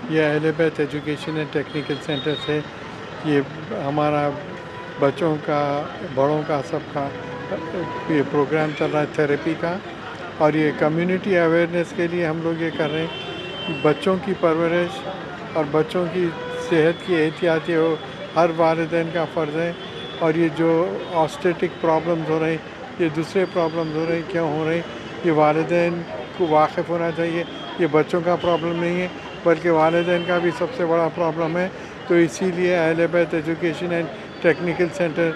ये अहले बैत एजुकेशन एंड टेक्निकल सेंटर से ये हमारा बच्चों का, बड़ों का, सबका ये प्रोग्राम चल रहा है थेरेपी का। और ये कम्युनिटी अवेयरनेस के लिए हम लोग ये कर रहे हैं कि बच्चों की परवरिश और बच्चों की सेहत की एहतियात हो, हर वालिदैन का फ़र्ज़ है। और ये जो ऑस्टेटिक प्रॉब्लम्स हो रहे हैं, ये दूसरे प्रॉब्लम्स हो रहे हैं, क्यों हो रहे हैं, ये वालिदैन को वाकिफ़ होना चाहिए। ये बच्चों का प्रॉब्लम नहीं है बल्कि वालिदैन का भी सबसे बड़ा प्रॉब्लम है। तो इसीलिए अहले बैत education and technical centre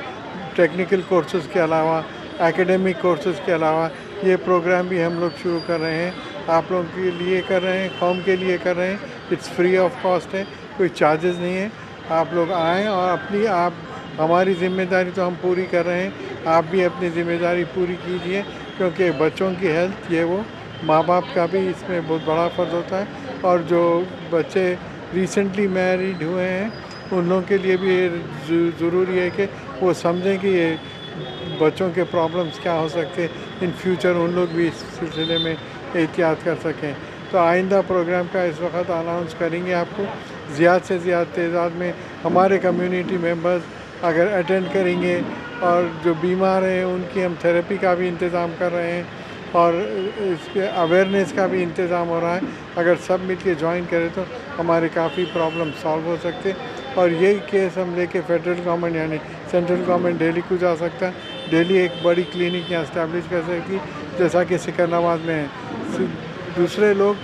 technical courses के अलावा, एकेडमिक कोर्सेज़ के अलावा ये प्रोग्राम भी हम लोग शुरू कर रहे हैं। आप लोगों के लिए कर रहे हैं, कौम के लिए कर रहे हैं। इट्स फ्री ऑफ कॉस्ट है, कोई चार्जेस नहीं है। आप लोग आएँ और आप हमारी ज़िम्मेदारी तो हम पूरी कर रहे हैं, आप भी अपनी ज़िम्मेदारी पूरी कीजिए, क्योंकि बच्चों की हेल्थ ये वो माँ बाप का भी इसमें बहुत बड़ा फ़र्ज़ होता है। और जो बच्चे रिसेंटली मैरिड हुए हैं उन लोगों के लिए भी ज़रूरी है कि वो समझें कि ये बच्चों के प्रॉब्लम्स क्या हो सकते हैं इन फ्यूचर, उन लोग भी इस सिलसिले में एहतियात कर सकें। तो आइंदा प्रोग्राम का इस वक्त अनाउंस करेंगे आपको। ज़्यादा से ज़्यादा तादाद में हमारे कम्युनिटी मेंबर्स अगर अटेंड करेंगे, और जो बीमार हैं उनकी हम थेरेपी का भी इंतज़ाम कर रहे हैं और इसके अवेयरनेस का भी इंतज़ाम हो रहा है। अगर सब मिल के ज्वाइन करें तो हमारे काफ़ी प्रॉब्लम सॉल्व हो सकते। और यही केस हम लेके फेडरल गवर्नमेंट यानी सेंट्रल गवर्नमेंट दिल्ली को जा सकता है। दिल्ली एक बड़ी क्लिनिक यहाँ इस्टेब्लिश कर सकती, जैसा कि सिकंदराबाद में है। दूसरे लोग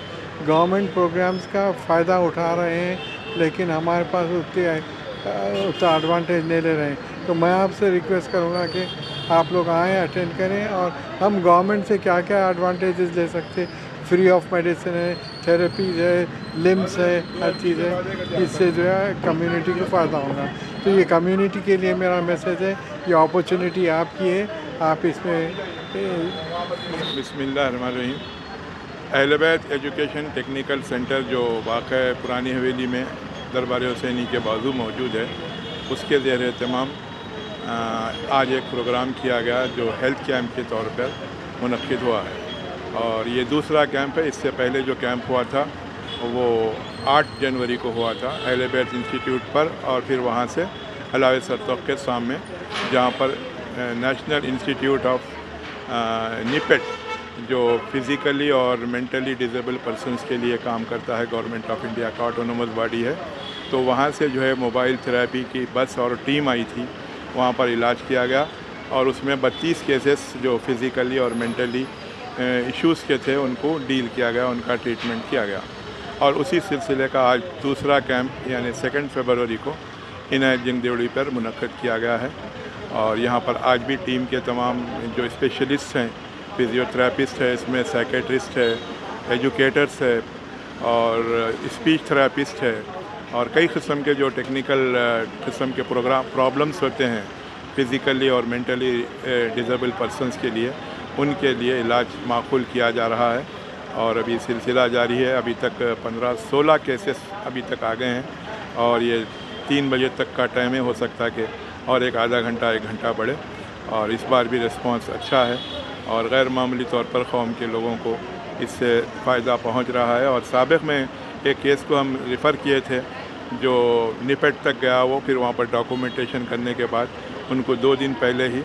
गवर्नमेंट प्रोग्राम्स का फ़ायदा उठा रहे हैं, लेकिन हमारे पास उतना एडवांटेज नहीं ले रहे हैं। तो मैं आपसे रिक्वेस्ट करूँगा कि आप लोग आएँ, अटेंड करें, और हम गवर्नमेंट से क्या क्या एडवांटेजेस ले सकते, फ्री ऑफ मेडिसिन है, थेरेपीज़ है, लिम्स है, हर चीज़ है। इससे जो है कम्युनिटी को फ़ायदा होगा। तो ये कम्युनिटी के लिए मेरा मैसेज है, ये अपॉर्चुनिटी आपकी है, आप इसमें बिस्मिल्लाहिर्रहमानिर्रहीम। अहले बैत एजुकेशन टेक्निकल सेंटर जो वाक़ पुरानी हवेली में दरबार हुसैनी के बाजू मौजूद है, उसके ज़ेर एहतमाम आज एक प्रोग्राम किया गया जो हेल्थ कैंप के तौर पर मुनक्किद हुआ है। और ये दूसरा कैंप है। इससे पहले जो कैंप हुआ था वो 8 जनवरी को हुआ था अहले बैत इंस्टीट्यूट पर, और फिर वहाँ से अलावे सरतोक के सामने, जहाँ पर नेशनल इंस्टीट्यूट ऑफ निपेट जो फिज़िकली और मेंटली डिसेबल पर्सनस के लिए काम करता है, गवर्नमेंट ऑफ इंडिया का ऑटोनोमस बॉडी है। तो वहाँ से जो है मोबाइल थेरेपी की बस और टीम आई थी, वहाँ पर इलाज किया गया। और उसमें 32 केसेस जो फिज़िकली और मेंटली इश्यूज़ के थे उनको डील किया गया, उनका ट्रीटमेंट किया गया। और उसी सिलसिले का आज दूसरा कैंप यानी 2 फरवरी को इनायत जंग देवड़ी पर मुनक्किद किया गया है। और यहाँ पर आज भी टीम के तमाम जो स्पेशलिस्ट हैं, फिज़ियोथेरेपिस्ट है, इसमें साइकेट्रिस्ट है, एजुकेटर्स है और स्पीच थेरेपिस्ट है, और कई किस्म के जो टेक्निकल किस्म के प्रॉब्लम्स होते हैं फ़िज़िकली और मेंटली डिसेबल पर्सनस के लिए, उनके लिए इलाज माक़ूल किया जा रहा है। और अभी सिलसिला जारी है। अभी तक 15-16 केसेस अभी तक आ गए हैं, और ये 3 बजे तक का टाइम है, हो सकता है कि और एक आधा घंटा 1 घंटा बढ़े। और इस बार भी रिस्पांस अच्छा है और गैर मामूली तौर पर कौम के लोगों को इससे फ़ायदा पहुंच रहा है। और साबिक़ में एक केस को हम रेफ़र किए थे जो निपेट तक गया, वो फिर वहाँ पर डॉक्यूमेंटेशन करने के बाद उनको 2 दिन पहले ही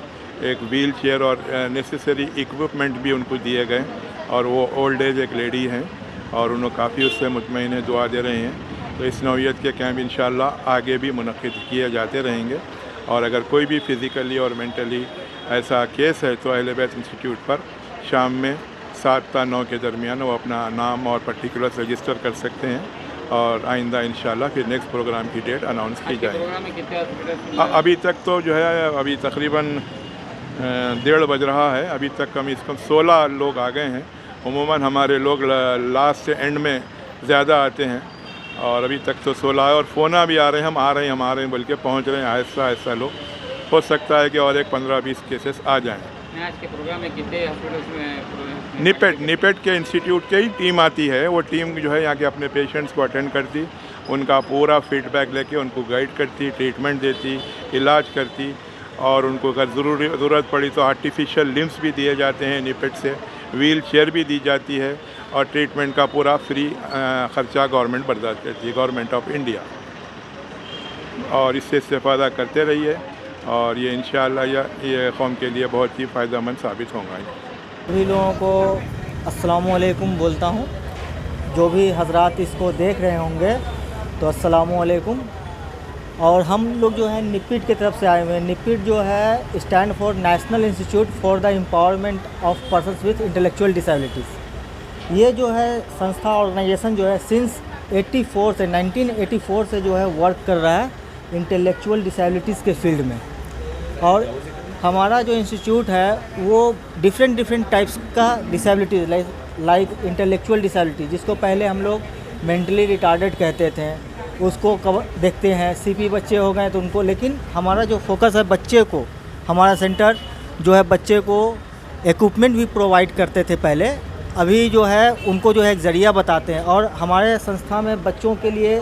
एक व्हील चेयर और नेसेसरी इक्विपमेंट भी उनको दिए गए। और वो ओल्ड एज एक लेडी हैं और उन्होंने काफ़ी उससे मुतमईन है, दुआ दे रहे हैं। तो इस नौइयत के कैंप इंशाअल्लाह आगे भी मुनक्किद किए जाते रहेंगे। और अगर कोई भी फ़िज़िकली और मेंटली ऐसा केस है तो अहले बैत इंस्टीट्यूट पर शाम में 7 से 9 के दरमियान वो अपना नाम और पर्टिकुलर्स रजिस्टर कर सकते हैं। और आइंदा इंशाल्लाह फिर नेक्स्ट प्रोग्राम की डेट अनाउंस की जाएगी। अभी तक तो जो है अभी तकरीबन 1:30 बज रहा है। अभी तक कम से कम 16 लोग आ गए हैं। उमूमन हमारे लोग लास्ट से एंड में ज़्यादा आते हैं, और अभी तक तो 16 है। और फ़ोना भी आ रहे हैं, हम आ रहे हैं बल्कि पहुंच रहे हैं आहिस्ता आहिस्ता लोग। हो सकता है कि और एक 15-20 केसेस आ जाएं। आज के प्रोग्राम में कितने हॉस्पिटल्स में निपेट के इंस्टीट्यूट की ही टीम आती है। वो टीम जो है यहाँ के अपने पेशेंट्स को अटेंड करती, उनका पूरा फीडबैक लेके उनको गाइड करती, ट्रीटमेंट देती, इलाज करती। और उनको अगर ज़रूरत पड़ी तो आर्टिफिशियल लिम्स भी दिए जाते हैं निपेट से, व्हील चेयर भी दी जाती है और ट्रीटमेंट का पूरा फ्री ख़र्चा गवर्नमेंट बर्दाश्त करती है, गवर्नमेंट ऑफ इंडिया। और इससे इस्तेफ़ादा करते रहिए और ये इंशाअल्लाह ये कौम के लिए बहुत ही फ़ायदेमंद साबित होगा। सभी लोगों को अस्सलामु अलैकुम बोलता हूँ। जो भी हजरात इसको देख रहे होंगे तो अस्सलामु अलैकुम। और हम लोग जो है निपिट की तरफ से आए हुए हैं। निपिट जो है stand for national institute for the empowerment of persons with intellectual disabilities. ये जो है संस्था ऑर्गेनाइजेशन जो है सिंस 1984 से जो है वर्क कर रहा है इंटेलेक्चुअल डिसेबिलिटीज़ के फील्ड में। और हमारा जो इंस्टीट्यूट है वो डिफरेंट टाइप्स का डिसेबिलिटीज़ लाइक इंटेलेक्चुअल डिसेबिलिटी, जिसको पहले हम लोग मेंटली रिटार्डेड कहते थे, उसको देखते हैं। सीपी बच्चे हो गए तो उनको, लेकिन हमारा जो फोकस है बच्चे को, हमारा सेंटर जो है बच्चे को इक्विपमेंट भी प्रोवाइड करते थे पहले, अभी जो है उनको जो है एक ज़रिया बताते हैं। और हमारे संस्था में बच्चों के लिए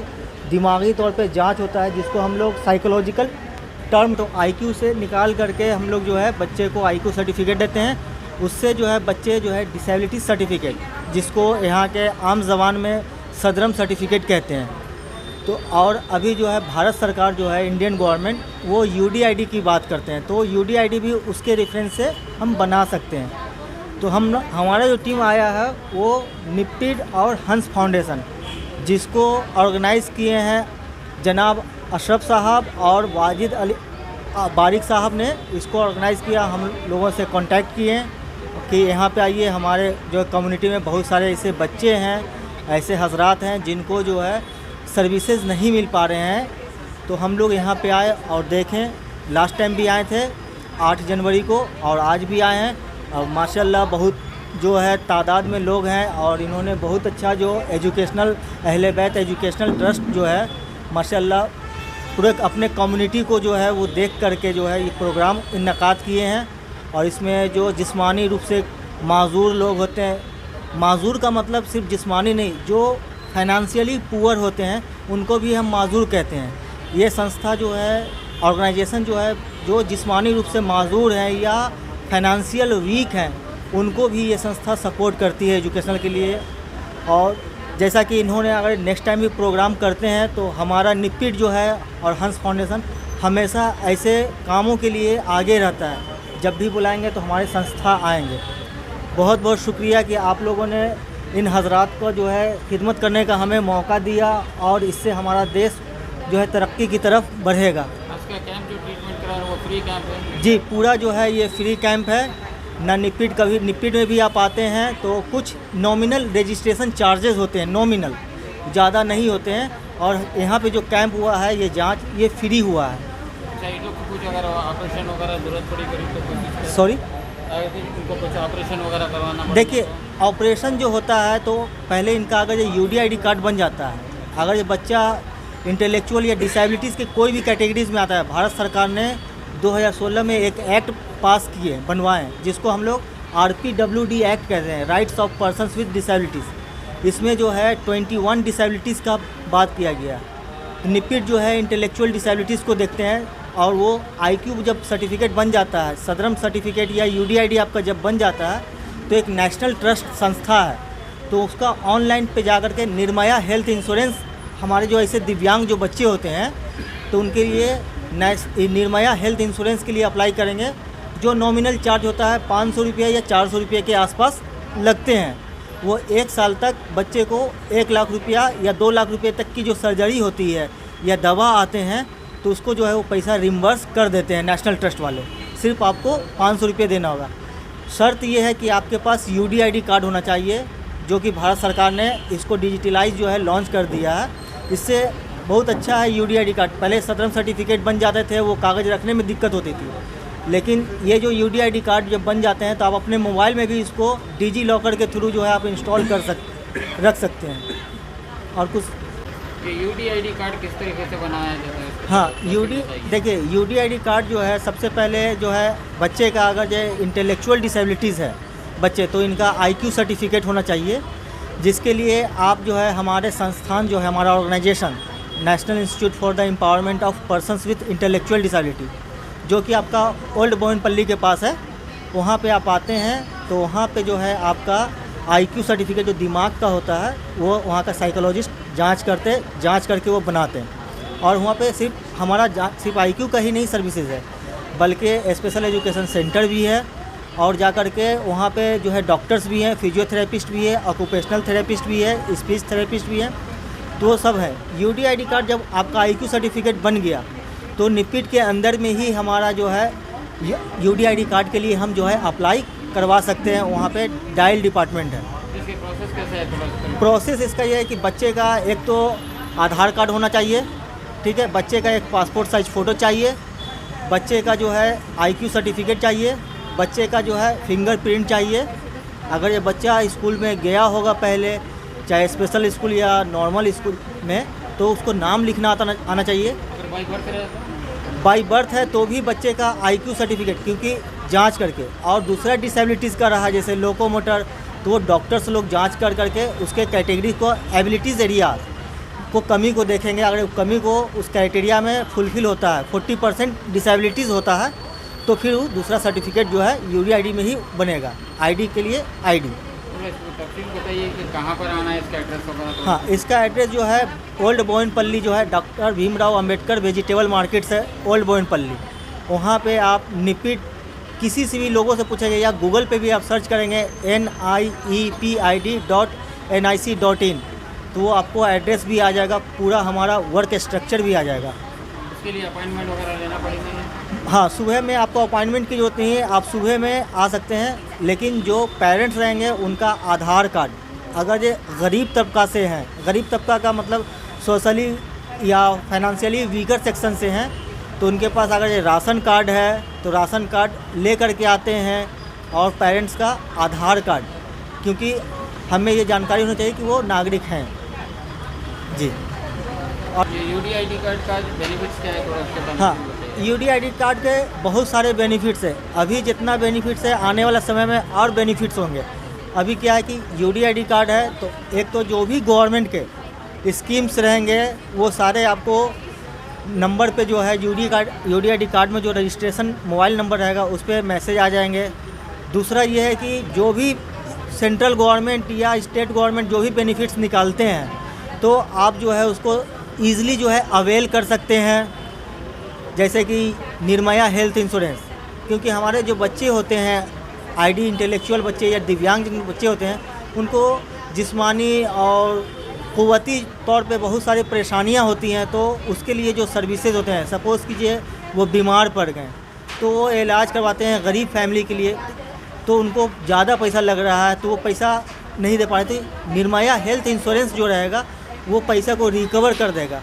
दिमागी तौर पे जांच होता है, जिसको हम लोग साइकोलॉजिकल टर्म तो IQ से निकाल करके हम लोग जो है बच्चे को IQ सर्टिफिकेट देते हैं। उससे जो है बच्चे जो है डिसेबिलिटी सर्टिफिकेट, जिसको यहाँ के आम ज़बान में सदरम सर्टिफिकेट कहते हैं। तो और अभी जो है भारत सरकार जो है इंडियन गवर्नमेंट वो UDID की बात करते हैं, तो UDID भी उसके रेफरेंस से हम बना सकते हैं। तो हमारा जो टीम आया है वो निपिड और हंस फाउंडेशन, जिसको ऑर्गेनाइज़ किए हैं जनाब अशरफ साहब और वाजिद अली बारिक साहब ने इसको ऑर्गेनाइज़ किया। हम लोगों से कांटेक्ट किए कि यहाँ पे आइए, हमारे जो कम्युनिटी में बहुत सारे ऐसे बच्चे हैं, ऐसे हजरात हैं जिनको जो है सर्विसेज नहीं मिल पा रहे हैं। तो हम लोग यहाँ पे आए और देखें, लास्ट टाइम भी आए थे 8 जनवरी को और आज भी आए हैं। और माशाल्लाह बहुत जो है तादाद में लोग हैं और इन्होंने बहुत अच्छा जो एजुकेशनल अहले बैत एजुकेशनल ट्रस्ट जो है माशाल्लाह पूरे अपने कम्युनिटी को जो है वो देख करके जो है ये प्रोग्राम इन्नकाद किए हैं। और इसमें जो जिस्मानी रूप से माजूर लोग होते हैं, माजूर का मतलब सिर्फ जिस्मानी नहीं, जो फाइनेंशियली पुअर होते हैं उनको भी हम माजूर कहते हैं। ये संस्था जो है ऑर्गेनाइजेशन जो है जो जिस्मानी रूप से माजूर हैं या फाइनेंशियल वीक हैं उनको भी ये संस्था सपोर्ट करती है एजुकेशनल के लिए। और जैसा कि इन्होंने अगर नेक्स्ट टाइम भी प्रोग्राम करते हैं तो हमारा निपिट जो है और हंस फाउंडेशन हमेशा ऐसे कामों के लिए आगे रहता है। जब भी बुलाएंगे तो हमारी संस्था आएंगे। बहुत बहुत शुक्रिया कि आप लोगों ने इन हजरात को जो है खिदमत करने का हमें मौका दिया और इससे हमारा देश जो है तरक्की की तरफ बढ़ेगा। आज का कैंप जो ट्रीटमेंट करा वो फ्री कैंप है? जी, पूरा जो है ये फ्री कैंप है ना। निपिट कभी निपिट में भी आप आते हैं तो कुछ नॉमिनल रजिस्ट्रेशन चार्जेस होते हैं, नॉमिनल, ज़्यादा नहीं होते हैं। और यहाँ पे जो कैंप हुआ है ये जांच ये फ्री हुआ है। अच्छा, इन लोग को कुछ अगर ऑपरेशन वगैरह जरूरत पड़ी करी तो कुछ सॉरी, उनको कुछ ऑपरेशन वगैरह करवाना पड़ेगा? देखिए ऑपरेशन जो होता है तो पहले इनका अगर ये UDID कार्ड बन जाता है, अगर ये बच्चा इंटेलेक्चुअल या डिसेबिलिटीज़ के कोई भी कैटेगरीज़ में आता है, भारत सरकार ने 2016 में एक एक्ट पास किए बनवाएं जिसको हम लोग RPWD एक्ट कहते हैं, rights of persons with disabilities. इसमें जो है 21 डिसेबिलिटीज़ का बात किया गया है। निपिट जो है इंटेलेक्चुअल डिसेबिलिटीज़ को देखते हैं और वो IQ जब सर्टिफिकेट बन जाता है, सदरम सर्टिफिकेट या UDID आपका जब बन जाता है तो एक नेशनल ट्रस्ट संस्था है, तो उसका ऑनलाइन पे जाकर के निर्मया हेल्थ इंश्योरेंस, हमारे जो ऐसे दिव्यांग जो बच्चे होते हैं तो उनके लिए निर्मया हेल्थ इंश्योरेंस के लिए अप्लाई करेंगे। जो नॉमिनल चार्ज होता है 500 रुपये या 400 रुपये के आसपास लगते हैं। वो 1 साल तक बच्चे को 1 लाख रुपया या 2 लाख रुपये तक की जो सर्जरी होती है या दवा आते हैं तो उसको जो है वो पैसा रिम्बर्स कर देते हैं नेशनल ट्रस्ट वाले। सिर्फ आपको 500 रुपये देना होगा। शर्त ये है कि आपके पास UDID कार्ड होना चाहिए, जो कि भारत सरकार ने इसको डिजिटलाइज जो है लॉन्च कर दिया है। इससे बहुत अच्छा है UDID कार्ड। पहले सदरम सर्टिफिकेट बन जाते थे, वो कागज़ रखने में दिक्कत होती थी, लेकिन ये जो UDID कार्ड जब बन जाते हैं तो आप अपने मोबाइल में भी इसको डिजी लॉकर के थ्रू जो है आप इंस्टॉल रख सकते हैं। और कुछ ये UDID कार्ड किस तरीके से बनाया जाता है? हाँ, देखिए UDID कार्ड जो है सबसे पहले जो है बच्चे का अगर जो इंटेलेक्चुअल डिसेबिलिटीज़ है बच्चे, तो इनका IQ सर्टिफिकेट होना चाहिए, जिसके लिए आप जो है हमारे संस्थान जो है हमारा organisation national institute for the empowerment of persons with intellectual disability, जो कि आपका ओल्ड बोयनपल्ली के पास है, वहाँ पे आप आते हैं तो वहाँ पे जो है आपका आईक्यू सर्टिफिकेट जो दिमाग का होता है वो वहाँ का साइकोलॉजिस्ट जांच करके वो बनाते हैं। और वहाँ पे सिर्फ आईक्यू का ही नहीं सर्विसेज है, बल्कि स्पेशल एजुकेशन सेंटर भी है, और जा कर के वहाँ पे जो है डॉक्टर्स भी हैं, फिजियोथेरेपिस्ट भी है, ऑक्यूपेशनल थेरेपिस्ट भी है, स्पीच थेरेपिस्ट भी है, तो वो सब है। यूडीआईडी कार्ड जब आपका आईक्यू सर्टिफिकेट बन गया तो निपिट के अंदर में ही हमारा जो है यूडीआईडी कार्ड के लिए हम जो है अप्लाई करवा सकते हैं। वहाँ पे डायल डिपार्टमेंट है। इसकी प्रोसेस कैसे है थोड़ा? प्रोसेस इसका ये है कि बच्चे का एक तो आधार कार्ड होना चाहिए, ठीक है, बच्चे का एक पासपोर्ट साइज फ़ोटो चाहिए, बच्चे का जो है आईक्यू सर्टिफिकेट चाहिए, बच्चे का जो है फिंगरप्रिंट चाहिए। अगर ये बच्चा स्कूल में गया होगा पहले, चाहे स्पेशल स्कूल या नॉर्मल स्कूल में, तो उसको नाम लिखना आना चाहिए। अगर बाई बर्थ है, बाई बर्थ है तो भी बच्चे का आईक्यू सर्टिफिकेट, क्योंकि जांच करके, और दूसरा डिसेबिलिटीज़ का रहा जैसे लोकोमोटर, तो वो डॉक्टर्स लोग जांच करके उसके कैटेगरी को एबिलिटीज़ एरिया को कमी को देखेंगे। अगर कमी को उस क्राइटेरिया में फुलफ़िल होता है, 40% डिसेबिलिटीज़ होता है, तो फिर वो दूसरा सर्टिफिकेट जो है यूडीआईडी में ही बनेगा। आईडी के लिए आईडी। थोड़ा इसको तफसील बताइए कि कहाँ पर आना है, इसका एड्रेस वगैरह तो? हाँ, इसका एड्रेस जो है ओल्ड बोयनपल्ली जो है doctor Bhimrao Ambedkar vegetable market से ओल्ड बोयनपल्ली, वहाँ पे आप निपिट किसी से भी लोगों से पूछेंगे या गूगल पे भी आप सर्च करेंगे NIEPID.nic.in, तो वो आपको एड्रेस भी आ जाएगा, पूरा हमारा वर्क स्ट्रक्चर भी आ जाएगा। उसके लिए अपॉइंटमेंट वगैरह लेना पड़ेगा? हाँ, सुबह में आपको अपॉइंटमेंट की ज़रूरत नहीं है, आप सुबह में आ सकते हैं, लेकिन जो पेरेंट्स रहेंगे उनका आधार कार्ड, अगर ये गरीब तबका से हैं, गरीब तबका का मतलब सोशली या फाइनेंशियली वीकर सेक्शन से हैं, तो उनके पास अगर ये राशन कार्ड है तो राशन कार्ड ले करके आते हैं, और पेरेंट्स का आधार कार्ड, क्योंकि हमें ये जानकारी होनी चाहिए कि वो नागरिक हैं जी। और ये यूडीआईडी कार्ड का बेनिफिट्स क्या है थोड़ा उसके बारे में हाँ, बताइए। यूडीआईडी कार्ड के बहुत सारे बेनिफिट्स है। अभी जितना बेनिफिट्स है, आने वाला समय में और बेनिफिट्स होंगे। अभी क्या है कि यूडीआईडी कार्ड है तो एक तो जो भी गवर्नमेंट के स्कीम्स रहेंगे वो सारे आपको नंबर पे जो है यूडीआईडी कार्ड में जो रजिस्ट्रेशन मोबाइल नंबर रहेगा उस पर मैसेज आ जाएंगे। दूसरा ये है कि जो भी सेंट्रल गवर्नमेंट या स्टेट गवर्नमेंट जो भी बेनिफिट्स निकालते हैं तो आप जो है उसको ईज़िली जो है अवेल कर सकते हैं। जैसे कि निर्मया हेल्थ इंश्योरेंस, क्योंकि हमारे जो बच्चे होते हैं आईडी इंटेलेक्चुअल बच्चे या दिव्यांग जिन बच्चे होते हैं, उनको जिस्मानी और क़ुव्वती तौर पे बहुत सारी परेशानियां होती हैं, तो उसके लिए जो सर्विसेज होते हैं, सपोज़ कीजिए वो बीमार पड़ गए तो वो इलाज करवाते हैं गरीब फैमिली के लिए, तो उनको ज़्यादा पैसा लग रहा है तो वो पैसा नहीं दे पा रहे, तो निर्मया हेल्थ इंश्योरेंस जो रहेगा वो पैसा को रिकवर कर देगा,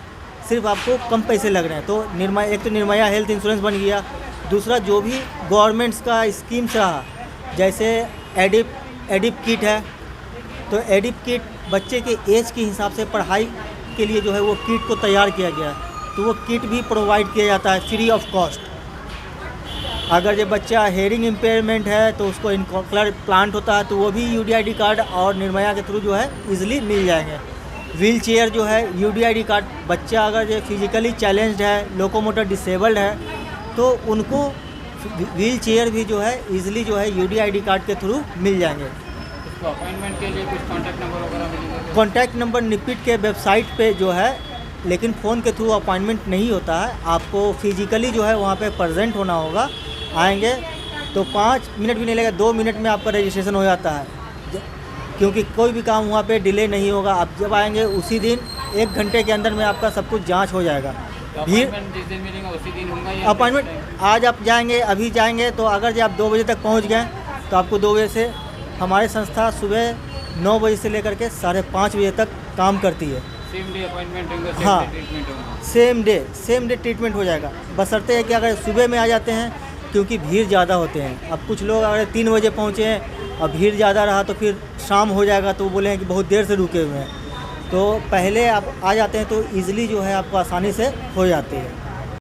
सिर्फ आपको कम पैसे लग रहे हैं। तो निर्मया हेल्थ इंश्योरेंस बन गया। दूसरा जो भी गवर्नमेंट्स का स्कीम्स रहा, जैसे एडिप किट है, तो एडिप किट बच्चे के एज के हिसाब से पढ़ाई के लिए जो है वो किट को तैयार किया गया है, तो वो किट भी प्रोवाइड किया जाता है फ्री ऑफ कॉस्ट। अगर जो बच्चा हेयरिंग इम्पेयरमेंट है तो उसको इनकॉक्लर प्लांट होता है, तो वो भी यूडीआईडी कार्ड और निर्मया के थ्रू जो है ईजिली मिल जाएंगे। व्हील चेयर जो है यूडीआईडी कार्ड, बच्चा अगर जो फिजिकली चैलेंज्ड है, लोकोमोटर डिसेबल्ड है, तो उनको व्हील चेयर भी जो है ईजिली जो है यूडीआईडी कार्ड के थ्रू मिल जाएंगे। इसको अपॉइंटमेंट के लिए कुछ कॉन्टैक्ट नंबर वगैरह मिलेंगे? कॉन्टैक्ट नंबर निपिट के वेबसाइट पे जो है, लेकिन फ़ोन के थ्रू अपॉइंटमेंट नहीं होता है, आपको फिजिकली जो है वहाँ पे प्रेजेंट होना होगा। आएंगे तो 5 मिनट भी नहीं लगेगा, 2 मिनट में आपका रजिस्ट्रेशन हो जाता है, क्योंकि कोई भी काम वहाँ पे डिले नहीं होगा। आप जब आएंगे उसी दिन 1 घंटे के अंदर में आपका सब कुछ जांच हो जाएगा। भीड़ जिस दिन मिलेंगे उसी दिन होगा या अपॉइंटमेंट आज आप जाएंगे, अभी जाएंगे तो अगर जब आप 2 बजे तक पहुँच गए तो आपको 2 बजे से, हमारी संस्था सुबह 9 बजे से लेकर के 5:30 बजे तक काम करती है। सेम डे अपॉइंटमेंट होगा, हाँ, सेम डे ट्रीटमेंट होगा? सेम डे ट्रीटमेंट हो जाएगा, बशर्ते है कि अगर सुबह में आ जाते हैं, क्योंकि भीड़ ज़्यादा होते हैं। अब कुछ लोग अगर 3 बजे पहुँचे हैं और भीड़ ज़्यादा रहा तो फिर शाम हो जाएगा, तो वो बोले हैं कि बहुत देर से रुके हुए हैं, तो पहले आप आ जाते हैं तो ईज़िली जो है आपको आसानी से हो जाती है।